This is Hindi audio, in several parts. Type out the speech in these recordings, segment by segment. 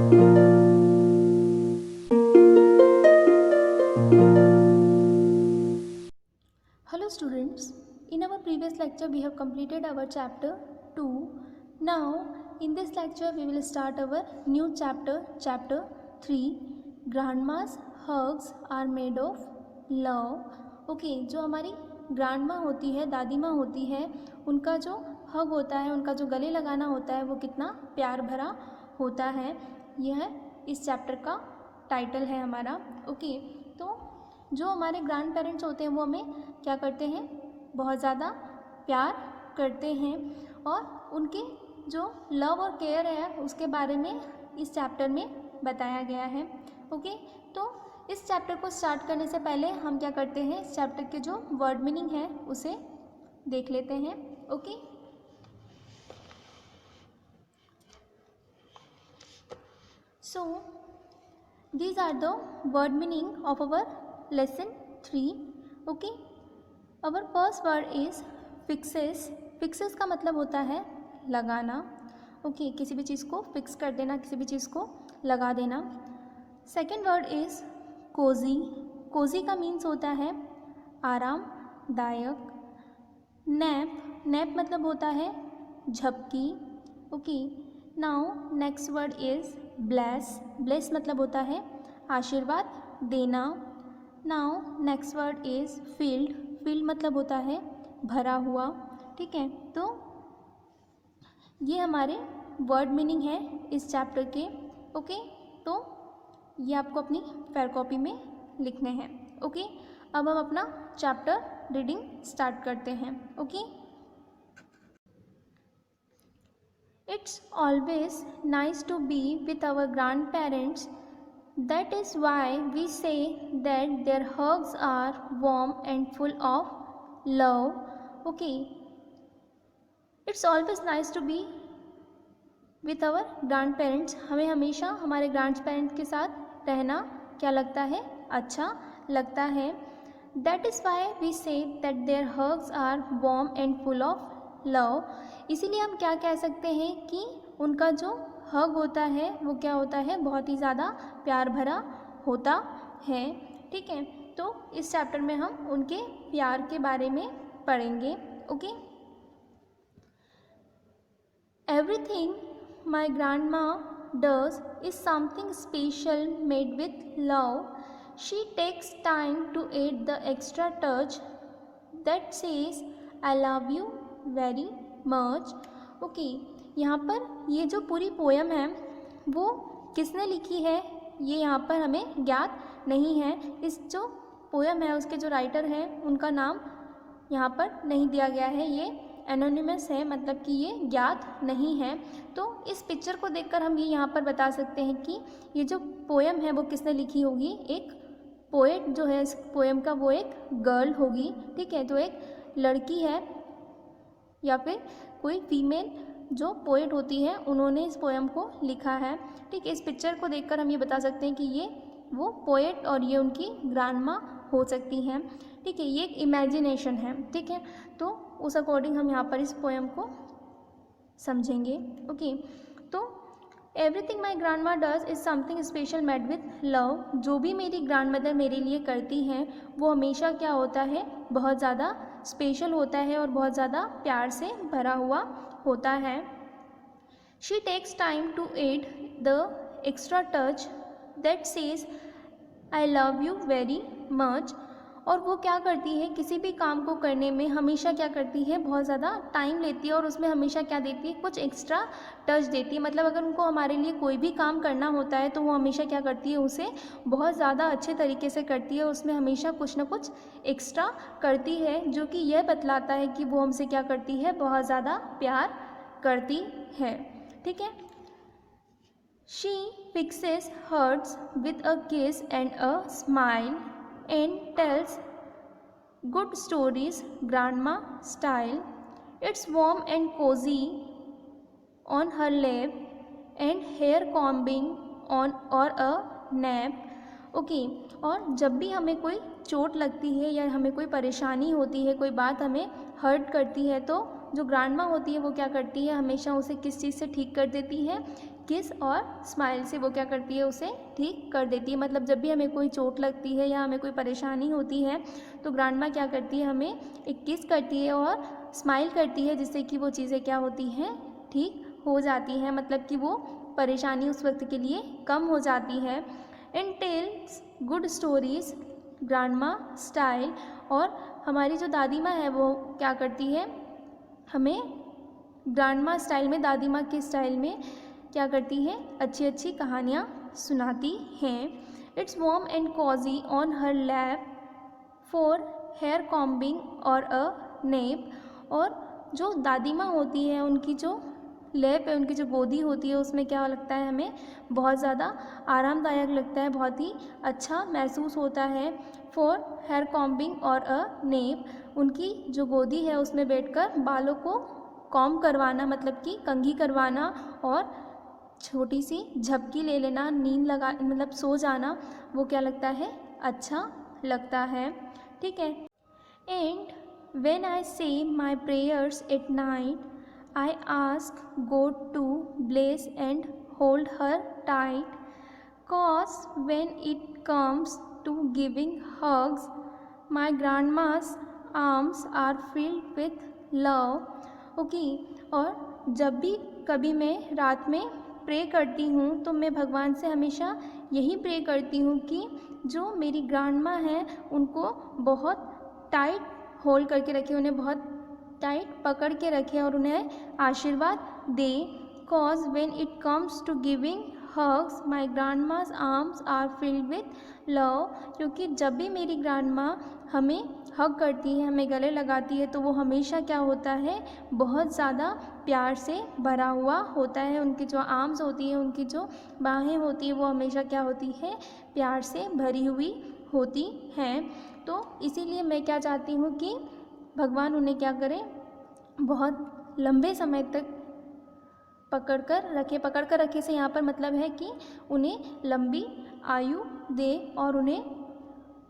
Hello students, in our previous lecture we have completed our chapter 2. Now in this lecture we will start our new chapter, chapter 3. Grandma's hugs are made of love. Okay, जो हमारी ग्रैंड माँ होती है, दादी माँ होती है, उनका जो हग होता है, उनका जो गले लगाना होता है वो कितना प्यार भरा होता है। यह इस चैप्टर का टाइटल है हमारा। ओके, तो जो हमारे ग्रैंड पेरेंट्स होते हैं वो हमें क्या करते हैं, बहुत ज़्यादा प्यार करते हैं, और उनके जो लव और केयर है उसके बारे में इस चैप्टर में बताया गया है। ओके, तो इस चैप्टर को स्टार्ट करने से पहले हम क्या करते हैं, इस चैप्टर के जो वर्ड मीनिंग है उसे देख लेते हैं। Okay, so these are the word meaning of our lesson 3. Okay, our first word is fixes. fixes का मतलब होता है लगाना। ओके, किसी भी चीज़ को फिक्स कर देना, किसी भी चीज़ को लगा देना। Second word is cosy. Cosy का मीन्स होता है आरामदायक। नैप, नैप मतलब होता है झपकी। Okay, now next word is bless. Bless मतलब होता है आशीर्वाद देना। Now next word is field. Field मतलब होता है भरा हुआ। ठीक है, तो ये हमारे वर्ड मीनिंग है इस चैप्टर के। ओके, तो ये आपको अपनी फेयर कॉपी में लिखने हैं। ओके, अब हम अपना चैप्टर रीडिंग स्टार्ट करते हैं। Okay, It's always nice to be with our grandparents. That is why we say that their hugs are warm and full of love. Okay, it's always nice to be with our grandparents. हमें हमेशा हमारे grandparents के साथ रहना क्या लगता है, अच्छा लगता है। That is why we say that their hugs are warm and full of love. इसीलिए हम क्या कह सकते हैं कि उनका जो हग होता है वो क्या होता है, बहुत ही ज़्यादा प्यार भरा होता है। ठीक है, तो इस चैप्टर में हम उनके प्यार के बारे में पढ़ेंगे। Okay, everything my grandma does is something special made with love. She takes time to add the extra touch that says I love you very much. Okay, यहाँ पर ये जो पूरी पोयम है वो किसने लिखी है ये यहाँ पर हमें ज्ञात नहीं है। इस जो पोयम है उसके जो राइटर हैं उनका नाम यहाँ पर नहीं दिया गया है, ये एनोनिमस है, मतलब कि ये ज्ञात नहीं है। तो इस पिक्चर को देखकर हम ये यहाँ पर बता सकते हैं कि ये जो पोयम है वो किसने लिखी होगी। एक पोएट जो है इस पोयम का वो एक गर्ल होगी। ठीक है, तो एक लड़की है या फिर कोई फीमेल जो पोएट होती है उन्होंने इस पोएम को लिखा है। ठीक है, इस पिक्चर को देखकर हम ये बता सकते हैं कि ये वो पोएट और ये उनकी ग्रैंडमा हो सकती हैं। ठीक है, ये एक इमेजिनेशन है। ठीक है, तो उस अकॉर्डिंग हम यहाँ पर इस पोएम को समझेंगे। ओके, तो एवरीथिंग माई ग्रैंड माँ does is something special made with love. जो भी मेरी ग्रैंड मदर मेरे लिए करती हैं वो हमेशा क्या होता है, बहुत ज़्यादा स्पेशल होता है और बहुत ज़्यादा प्यार से भरा हुआ होता है। She takes time to add the extra touch that says I love you very much. और वो क्या करती है, किसी भी काम को करने में हमेशा क्या करती है, बहुत ज़्यादा टाइम लेती है और उसमें हमेशा क्या देती है, कुछ एक्स्ट्रा टच देती है। मतलब अगर उनको हमारे लिए कोई भी काम करना होता है तो वो हमेशा क्या करती है, उसे बहुत ज़्यादा अच्छे तरीके से करती है, उसमें हमेशा कुछ ना कुछ एक्स्ट्रा करती है, जो कि यह बतलाता है कि वो हमसे क्या करती है, बहुत ज़्यादा प्यार करती है। ठीक है, she fixes hurts with a kiss and a smile and tells good stories grandma style. It's warm and cozy on her lap and hair combing on or a nap. Okay, और जब भी हमें कोई चोट लगती है या हमें कोई परेशानी होती है, कोई बात हमें हर्ट करती है, तो जो ग्रैंडमा होती है वो क्या करती है, हमेशा उसे किस चीज़ से ठीक कर देती है, किस और स्माइल से वो क्या करती है, उसे ठीक कर देती है। मतलब जब भी हमें कोई चोट लगती है या हमें कोई परेशानी होती है तो ग्रैंड माँ क्या करती है, हमें एक किस करती है और स्माइल करती है, जिससे कि वो चीज़ें क्या होती हैं, ठीक हो जाती हैं। मतलब कि वो परेशानी उस वक्त के लिए कम हो जाती है। And tells good stories grandma style. और हमारी जो दादी माँ है वो क्या करती है, हमें ग्रैंड माँ स्टाइल में, दादी माँ के स्टाइल में क्या करती है, अच्छी अच्छी कहानियाँ सुनाती हैं। It's warm and cozy on her lap for hair combing और अ नेप। और जो दादी माँ होती है उनकी जो लैप है, उनकी जो गोदी होती है, उसमें क्या लगता है, हमें बहुत ज़्यादा आरामदायक लगता है, बहुत ही अच्छा महसूस होता है। फॉर हेयर कॉम्बिंग और अ नेप, उनकी जो गोदी है उसमें बैठकर बालों को कॉम्ब करवाना, मतलब कि कंघी करवाना और छोटी सी झपकी ले लेना, नींद लगा, मतलब सो जाना, वो क्या लगता है, अच्छा लगता है। ठीक है। And when I say my prayers at night I ask God to bless and hold her tight, cause when it comes to giving hugs my grandma's arms are filled with love. Okay. और जब भी कभी मैं रात में प्रे करती हूँ तो मैं भगवान से हमेशा यही प्रे करती हूँ कि जो मेरी ग्रैंड माँ हैं उनको बहुत टाइट होल्ड करके रखे, उन्हें बहुत टाइट पकड़ के रखे और उन्हें आशीर्वाद दे। Cause when it comes to giving hugs my grandma's arms are filled with love, क्योंकि जब भी मेरी ग्रैंड माँ हमें हग करती है, हमें गले लगाती है, तो वो हमेशा क्या होता है, बहुत ज़्यादा प्यार से भरा हुआ होता है। उनकी जो आर्म्स होती है, उनकी जो बाहें होती है, वो हमेशा क्या होती है, प्यार से भरी हुई होती हैं। तो इसीलिए मैं क्या चाहती हूँ कि भगवान उन्हें क्या करें, बहुत लंबे समय तक पकड़ कर रखे से यहाँ पर मतलब है कि उन्हें लंबी आयु दे और उन्हें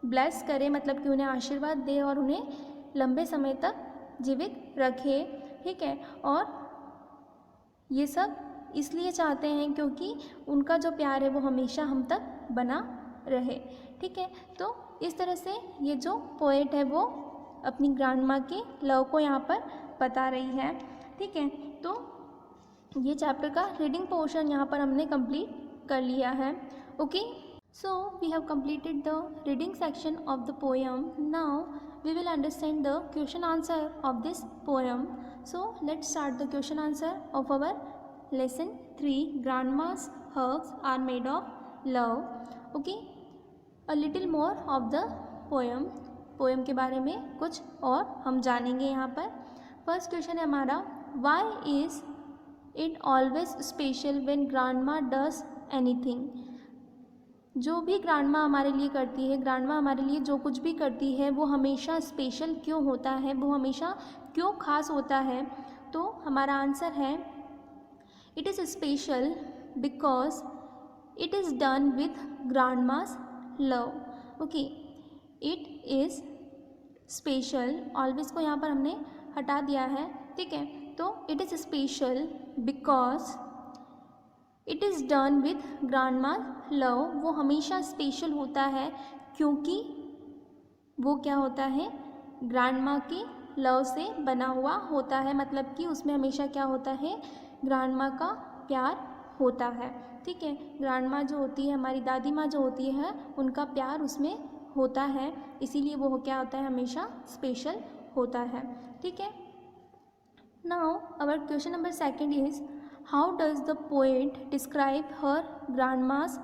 ब्लेस करे, मतलब कि उन्हें आशीर्वाद दे और उन्हें लंबे समय तक जीवित रखे। ठीक है। और ये सब इसलिए चाहते हैं क्योंकि उनका जो प्यार है वो हमेशा हम तक बना रहे। ठीक है। तो इस तरह से ये जो पोएट है वो अपनी ग्रैंड माँ के लव को यहाँ पर बता रही है। ठीक है। तो ये चैप्टर का रीडिंग पोर्शन यहाँ पर हमने कंप्लीट कर लिया है। Okay, so we have completed the reading section of the poem. Now we will understand the question answer of this poem. So let's start the question answer of our lesson 3, grandma's hugs are made of love. Okay, a little more of the poem. Poem के बारे में कुछ और हम जानेंगे यहाँ पर। फर्स्ट क्वेश्चन है हमारा, why is it always special when grandma does anything. जो भी ग्रैंडमा हमारे लिए करती है, ग्रैंडमा हमारे लिए जो कुछ भी करती है वो हमेशा स्पेशल क्यों होता है, वो हमेशा क्यों खास होता है। तो हमारा आंसर है, it is special because it is done with grandma's love. Okay, it is special, always को यहाँ पर हमने हटा दिया है। ठीक है। तो it is special because it is done with grandma love, वो हमेशा स्पेशल होता है क्योंकि वो क्या होता है, ग्रैंडमा की लव से बना हुआ होता है। मतलब कि उसमें हमेशा क्या होता है, ग्रैंडमा का प्यार होता है। ठीक है। ग्रैंडमा जो होती है, हमारी दादी माँ जो होती है, उनका प्यार उसमें होता है, इसीलिए वो क्या होता है, हमेशा स्पेशल होता है। ठीक है। Now our question number 2 is, how does the poet describe her grandma's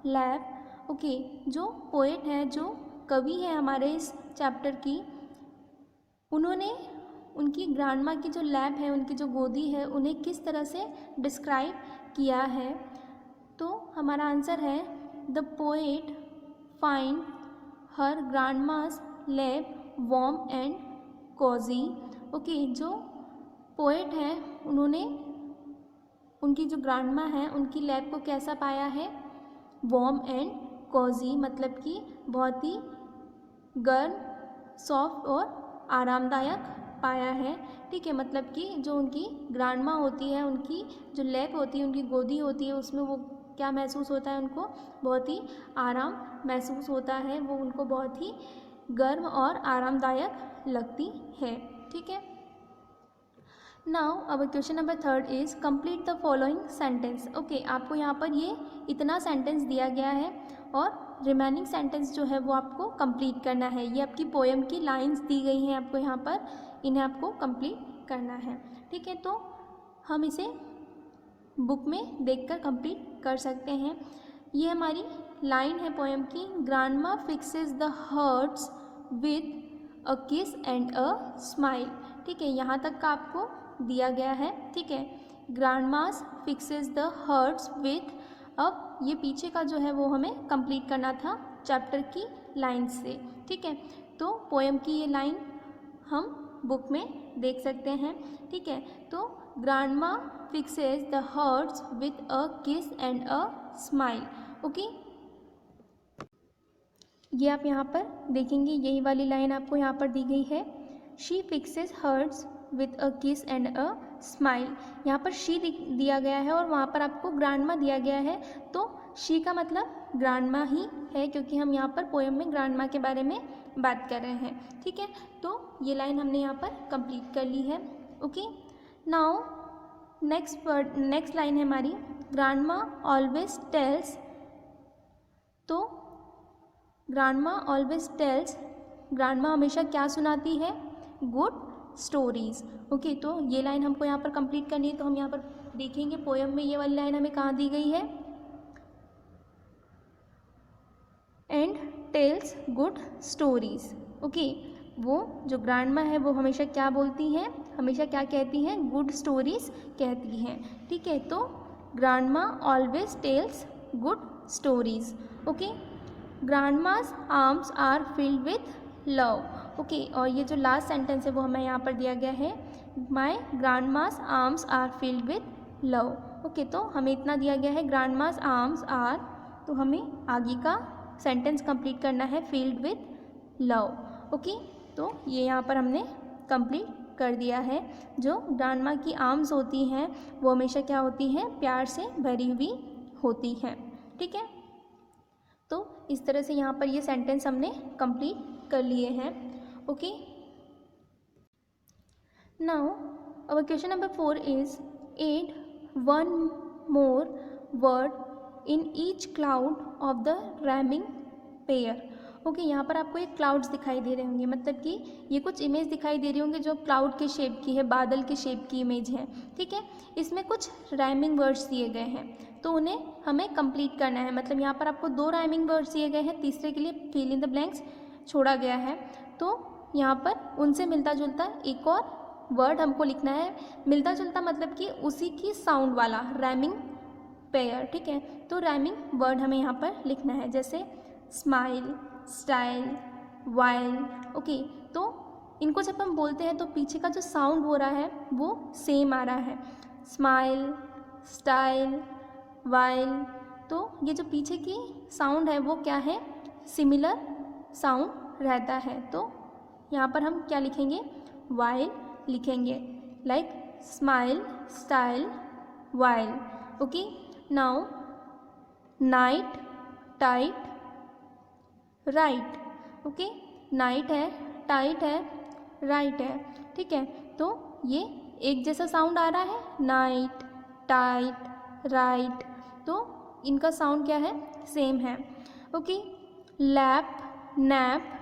lap? Okay, जो पोएट है, जो कवि है हमारे इस चैप्टर की, उन्होंने उनकी ग्रैंडमा की जो लैप है, उनकी जो गोदी है, उन्हें किस तरह से डिस्क्राइब किया है। तो हमारा आंसर है, the poet find her grandma's lap warm and cozy. Okay, जो पोएट है उन्होंने उनकी जो ग्रैंडमा है उनकी लैप को कैसा पाया है, वार्म एंड कोजी, मतलब कि बहुत ही गर्म, सॉफ्ट और आरामदायक पाया है। ठीक है, मतलब कि जो उनकी ग्रैंड माँ होती है, उनकी जो लैप होती है, उनकी गोदी होती है, उसमें वो क्या महसूस होता है, उनको बहुत ही आराम महसूस होता है, वो उनको बहुत ही गर्म और आरामदायक लगती है। ठीक है, now our question number 3 is complete the following sentence. Okay, आपको यहाँ पर ये इतना सेंटेंस दिया गया है और रिमेनिंग सेंटेंस जो है वो आपको कंप्लीट करना है। ये आपकी पोएम की लाइंस दी गई हैं आपको यहाँ पर, इन्हें आपको कंप्लीट करना है। ठीक है, तो हम इसे बुक में देखकर कंप्लीट कर सकते हैं। ये हमारी लाइन है पोएम की, grandma fixes the hurts with a kiss and a smile. ठीक है, यहाँ तक का आपको दिया गया है। ठीक है, ग्रैंडमास फिक्सेस द हर्ट्स विथ, अब ये पीछे का जो है वो हमें कंप्लीट करना था चैप्टर की लाइन से। ठीक है, तो पोएम की ये लाइन हम बुक में देख सकते हैं। ठीक है, तो grandma fixes the hurts with a kiss and a smile. Okay, ये आप यहाँ पर देखेंगे, यही वाली लाइन आपको यहाँ पर दी गई है, she fixes hurts with a kiss and a smile. यहाँ पर शी दिया गया है और वहाँ पर आपको ग्रैंडमा दिया गया है, तो शी का मतलब ग्रैंडमा ही है, क्योंकि हम यहाँ पर पोएम में ग्रैंडमा के बारे में बात कर रहे हैं। ठीक है, तो ये लाइन हमने यहाँ पर कंप्लीट कर ली है। ओके, नाउ नेक्स्ट लाइन है हमारी, ग्रैंडमा ऑलवेज टेल्स, तो ग्रैंडमा ऑलवेज टेल्स, ग्रैंडमा हमेशा क्या सुनाती है, गुड स्टोरीज। ओके, तो ये लाइन हमको यहाँ पर कंप्लीट करनी है, तो हम यहाँ पर देखेंगे पोएम में ये वाली लाइन हमें कहाँ दी गई है, and tells good stories. Okay, वो जो ग्रैंडमा है वो हमेशा क्या बोलती हैं, हमेशा क्या कहती हैं, गुड स्टोरीज कहती हैं। ठीक है, तो grandma always tells good stories. Okay, grandma's arms are filled with love. Okay, और ये जो लास्ट सेंटेंस है वो हमें यहाँ पर दिया गया है, my grandma's arms are filled with love. Okay, तो हमें इतना दिया गया है, ग्रैंडमास आर्म्स आर, तो हमें आगे का सेंटेंस कंप्लीट करना है, फील्ड विथ लव। ओके, तो ये यहाँ पर हमने कंप्लीट कर दिया है। जो ग्रैंडमा की आर्म्स होती हैं वो हमेशा क्या होती हैं, प्यार से भरी हुई होती हैं। ठीक है, तो इस तरह से यहाँ पर ये सेंटेंस हमने कंप्लीट कर लिए हैं। Okay, now our question number 4 is add one more word in each cloud of the rhyming pair. Okay, यहाँ पर आपको एक क्लाउड्स दिखाई दे रहे होंगे, मतलब कि ये कुछ इमेज दिखाई दे रही होंगी जो क्लाउड के शेप की है, बादल के शेप की इमेज है। ठीक है, इसमें कुछ राइमिंग वर्ड्स दिए गए हैं, तो उन्हें हमें कंप्लीट करना है। मतलब यहाँ पर आपको 2 राइमिंग वर्ड्स दिए गए हैं, तीसरे के लिए फिल इन द ब्लैंक्स छोड़ा गया है, तो यहाँ पर उनसे मिलता जुलता एक और वर्ड हमको लिखना है। मिलता जुलता मतलब कि उसी की साउंड वाला, राइमिंग पेयर। ठीक है, तो राइमिंग वर्ड हमें यहाँ पर लिखना है, जैसे स्माइल, स्टाइल, वाइल। ओके, तो इनको जब हम बोलते हैं तो पीछे का जो साउंड हो रहा है वो सेम आ रहा है, स्माइल, स्टाइल, वाइल। तो ये जो पीछे की साउंड है वो क्या है, सिमिलर साउंड रहता है। तो यहाँ पर हम क्या लिखेंगे, वाइल लिखेंगे, like smile, style, while. Okay, now night, tight, right. Okay, night है, टाइट है, राइट है। ठीक है, तो ये एक जैसा साउंड आ रहा है, नाइट, टाइट, राइट, तो इनका साउंड क्या है, सेम है। Okay, lap, nap,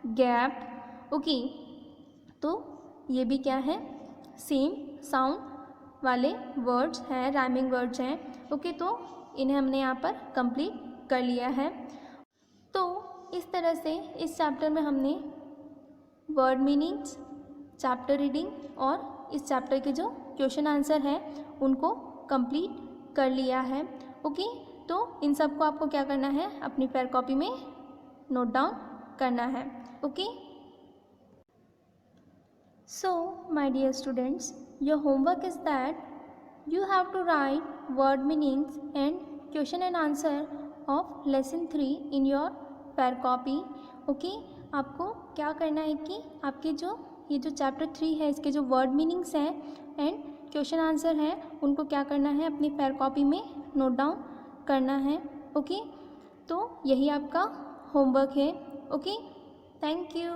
gap. Okay, तो ये भी क्या है, सेम साउंड वाले वर्ड्स हैं, राइमिंग वर्ड्स हैं। ओके, तो इन्हें हमने यहाँ पर कंप्लीट कर लिया है। तो इस तरह से इस चैप्टर में हमने वर्ड मीनिंग्स, चैप्टर रीडिंग और इस चैप्टर के जो क्वेश्चन आंसर हैं उनको कंप्लीट कर लिया है। ओके, तो इन सब को आपको क्या करना है, अपनी फेयर कॉपी में नोट डाउन करना है। Okay, so my dear students, your homework is that you have to write word meanings and question and answer of lesson 3 in your fair copy. Okay, आपको क्या करना है कि आपके जो ये जो चैप्टर 3 है इसके जो वर्ड मीनिंग्स हैं एंड क्वेश्चन आंसर हैं उनको क्या करना है, अपनी फेयर कॉपी में नोट डाउन करना है। ओके, तो यही आपका होमवर्क है। Okay, thank you.